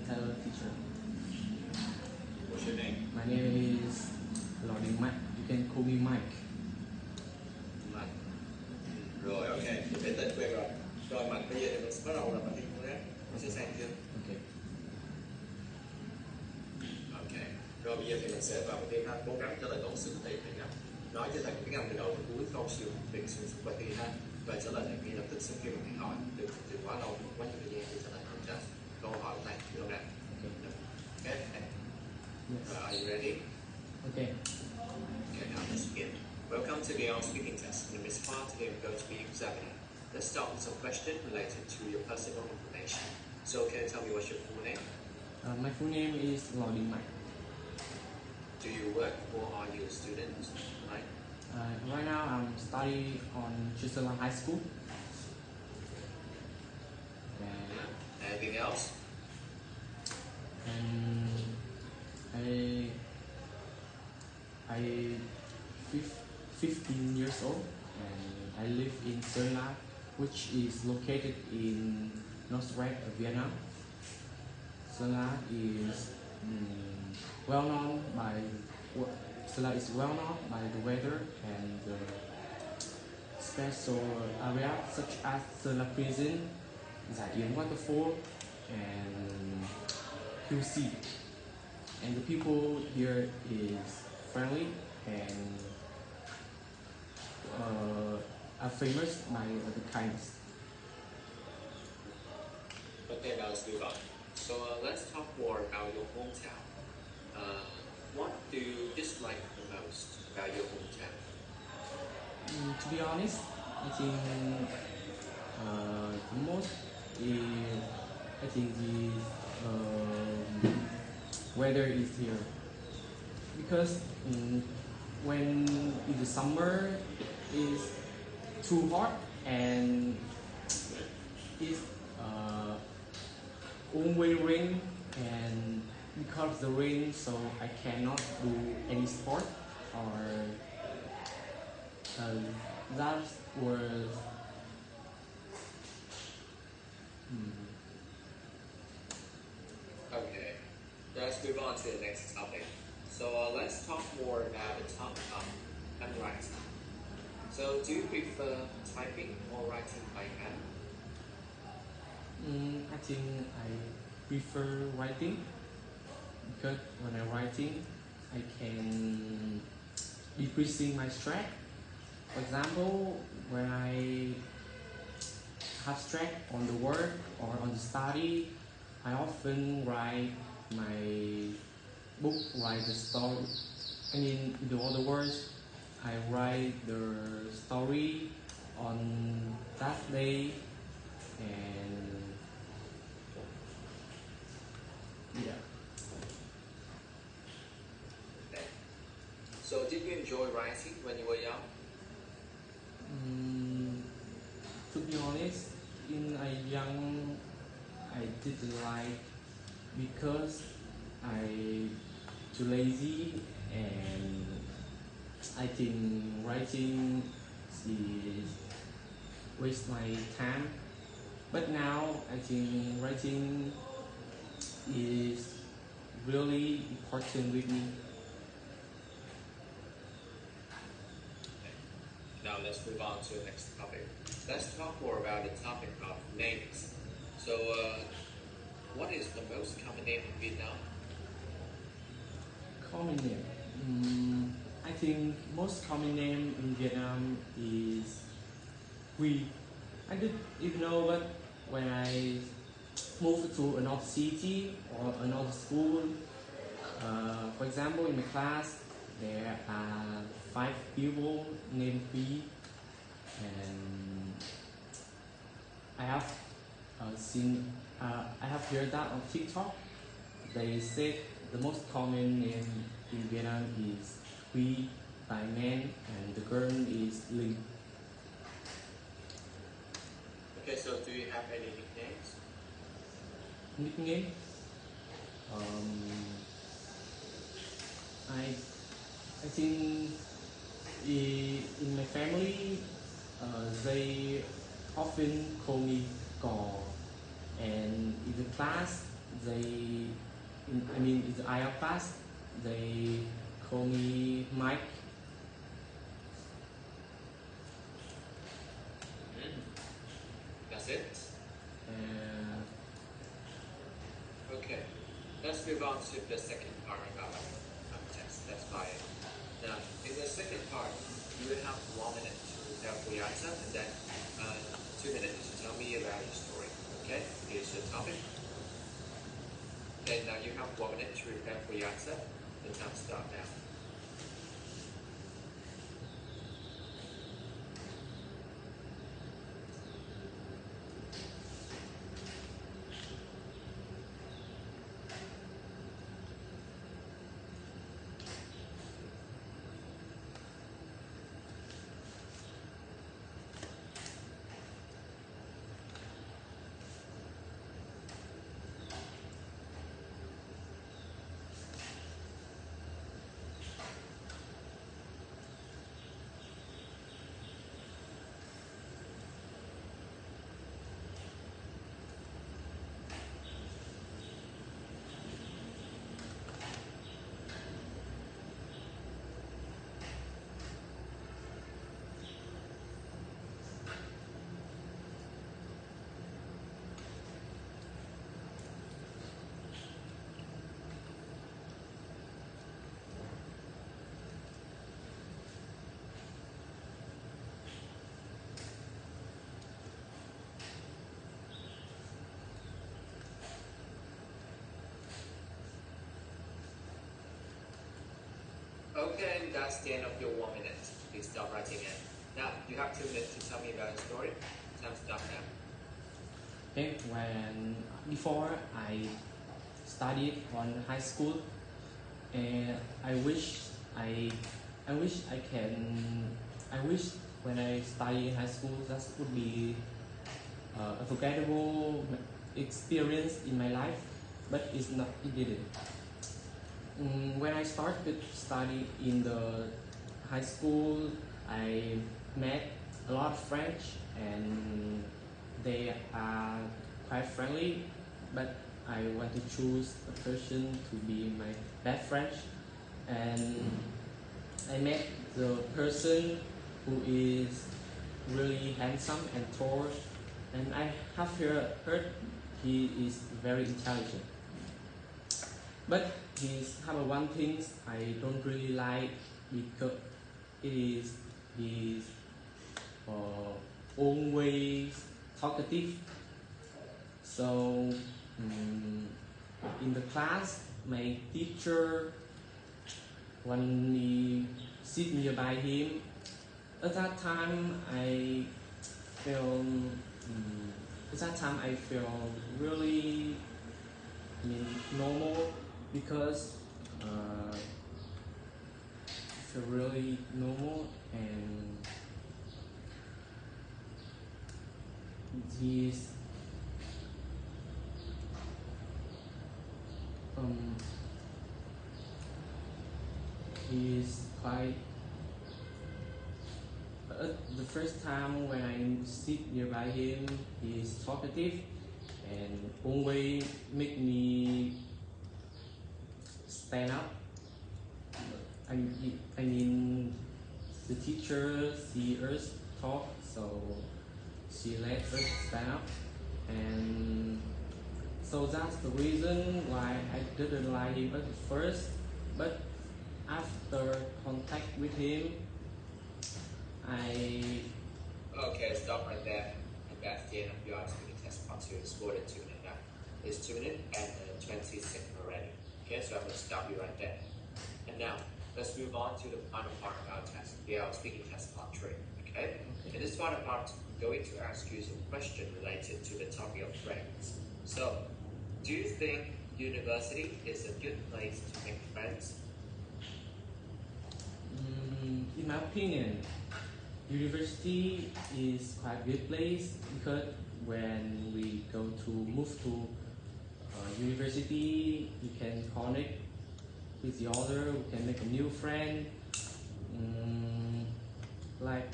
Hello, teacher. What's your name? My name is Mạnh. You can call me Mike. Mạnh. Rồi, ok, thì biết tên quen rồi. Rồi Mạnh, bây giờ thì mình sẽ bắt đầu là bài thi của nhé. Mình sẽ sang chưa? Okay. Ok. Rồi bây giờ thì mình sẽ vào bài thi ha. Cố gắng trả lời đúng sự tỷ thầy nha. Nói cho thầy cái ngành từ đầu đến cuối, không sử dụng việc xuyên suốt bài thi ha. Và trả lời thầy ngay lập tức sau khi mà thầy hỏi. Đừng từ quá lâu, quá nhiều thời gian để trả lời không trả câu hỏi của thầy. Được không nào? Okay. Yes. Are you ready? Okay. Okay, now let's begin. Welcome to the IELTS speaking test. My name is Far. Today I'm going to be examining. Let's start with some questions related to your personal information. So can you tell me what's your full name? My full name is Mạnh. Do you work or are you a student? Right? Right now I'm studying on Switzerland High School. Anything else? And I 15 years old and I live in Sơn La, which is located in northwest of Vietnam. Sơn La is well known by the weather and the special areas such as Sơn La Prison, Giải Yến Waterfall, and QC. And the people here is friendly and are famous by the kindness. Okay, now let's move on. So let's talk more about your hometown. What do you dislike the most about your hometown? To be honest, I think the most is the weather is here, because when in the summer is too hot and it's always rain, and because of the rain, so I cannot do any sport or that was Okay, let's move on to the next topic. So let's talk more about the topic of handwriting. So do you prefer typing or writing by hand? I think I prefer writing, because when I'm writing, I can decreasing my stress. For example, when I have stress on the work or on the study, I often write my book, write the story. I mean, in other words, I write the story on that day, and yeah. Okay. So did you enjoy writing when you were young? To be honest, in a young, I didn't like, because I too lazy, and I think writing is waste my time. But now I think writing is really important with me. Now let's move on to the next topic. Let's talk more about the topic of names. So what is the most common name in Vietnam? Common name. I think most common name in Vietnam is Huy. I didn't even know, but when I moved to another city or another school, for example, in my class, there are 5 people named Huy, and I have I have heard that on TikTok. They said the most common name in Vietnam is Huy by man, and the girl is Linh. Okay, so do you have any nicknames? Nickname? I think in my family, they often call me Cò, and in the class they, I mean, in the IELTS class, they call me Mike. That's it. Okay. Let's move on to the second part of our test. That's fine. Now, in the second part, you will have 1 minute to prepare for your answer, and then 2 minutes to tell me about your story. Okay? Here's your topic. Then now you have 1 minute to prepare for your answer. The time start now. Okay, that's the end of your 1 minute. Please stop writing it. Now, you have 2 minutes to tell me about the story. Time stop now. Okay, when before I studied on high school, and I wish when I study in high school that would be a forgettable experience in my life, but it's not. It didn't. When I started study in the high school, I met a lot of French, and they are quite friendly, but I want to choose a person to be my best friend, and I met the person who is really handsome and tall, and I have heard he is very intelligent. But he's have one thing I don't really like, because it is his always talkative. So in the class, my teacher when we sit nearby him, at that time I feel really normal, because feel really normal, and he's he's quite the first time when I sit nearby him, he's talkative and always make me stand up. I mean, the teacher see us talk, so she let us stand up, and so that's the reason why I didn't like him at first. But after contact with him, Okay, stop right there. And that's the end of your speaking test part 2. It's more than 2 minutes now. It's 2 minutes and 20 seconds already. Okay, so I'm going to stop you right there. And now, let's move on to the final part of our test, the speaking test part 3. Okay? In this final part, I'm going to ask you some questions related to the topic of friends. So, do you think university is a good place to make friends? In my opinion, university is quite a good place, because when we move to university, we can connect with the other, we can make a new friend. Like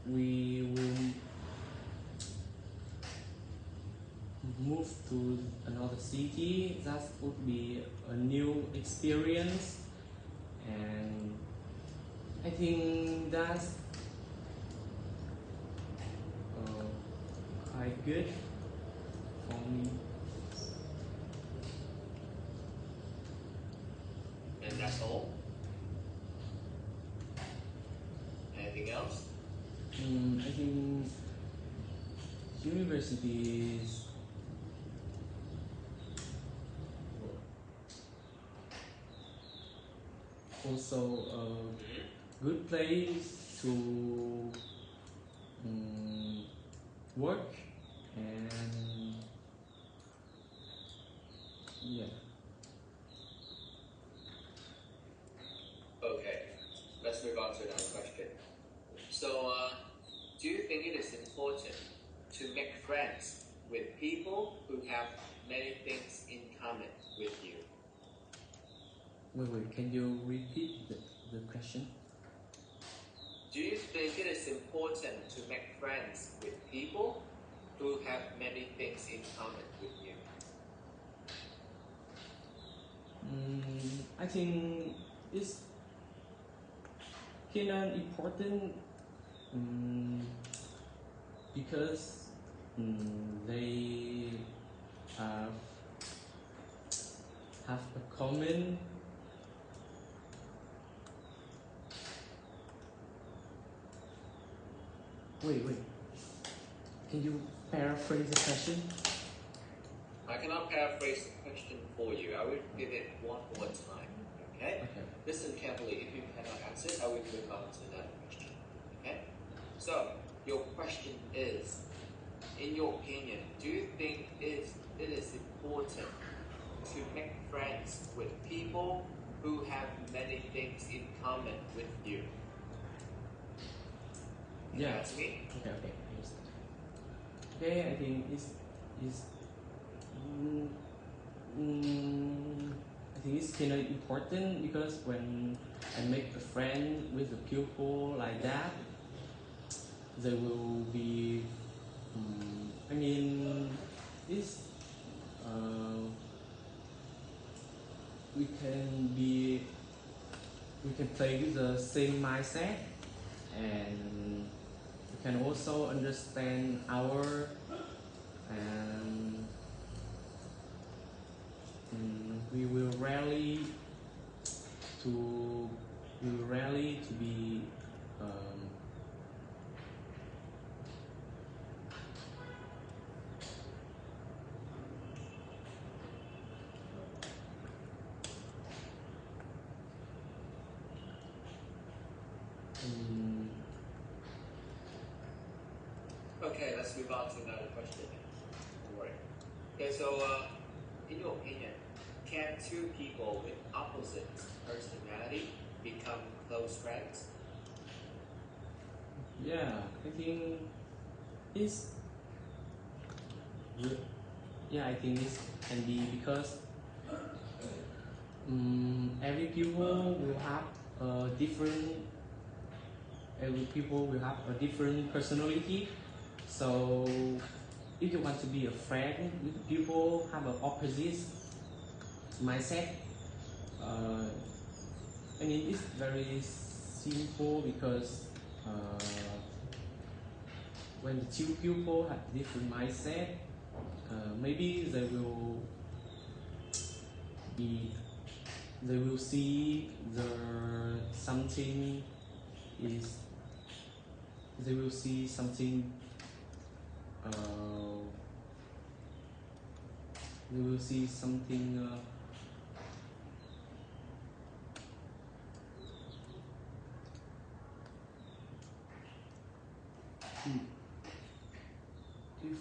we will move to another city, that would be a new experience, and I think that's quite good for me. And that's all? Anything else? I think university is also a good place to work, and yeah. Okay, let's move on to another question. So, do you think it is important to make friends with people who have many things in common with you? Wait, can you repeat the question? Do you think it is important to make friends with people who have many things in common with you? I think it's kind of important because they have a common. Wait. Can you paraphrase the question? I cannot paraphrase the question for you. I will give it one more time. Okay? Okay. Listen carefully. If you cannot answer, I will move on to another question. Okay? So, your question is, in your opinion, do you think it is important to make friends with people who have many things in common with you? Yeah. That's me. Okay. Okay, I think I think it's kind of important because when I make a friend with a pupil like that, they will be. I mean, it's we can play with the same mindset, and we can also understand our and we will rally to be Okay, let's move on to another question. Don't worry. Okay, so in your opinion, can two people with opposite personality become close friends? yeah, I think it's I think it can be because every people will have a different personality. So if you want to be a friend with people have an opposite mindset, I mean it's very simple because when the two people have different mindset, maybe they will see something is they will see something they will see something if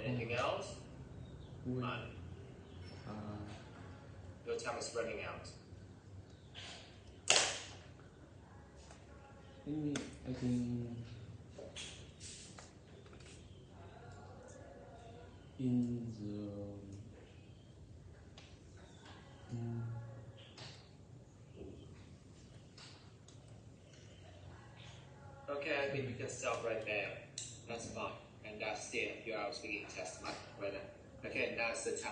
Anything else? we, None. Your time is running out. I think in Okay, I think we can stop right there. That's fine. And that's it. You are speaking test much better. Okay, now it's the time.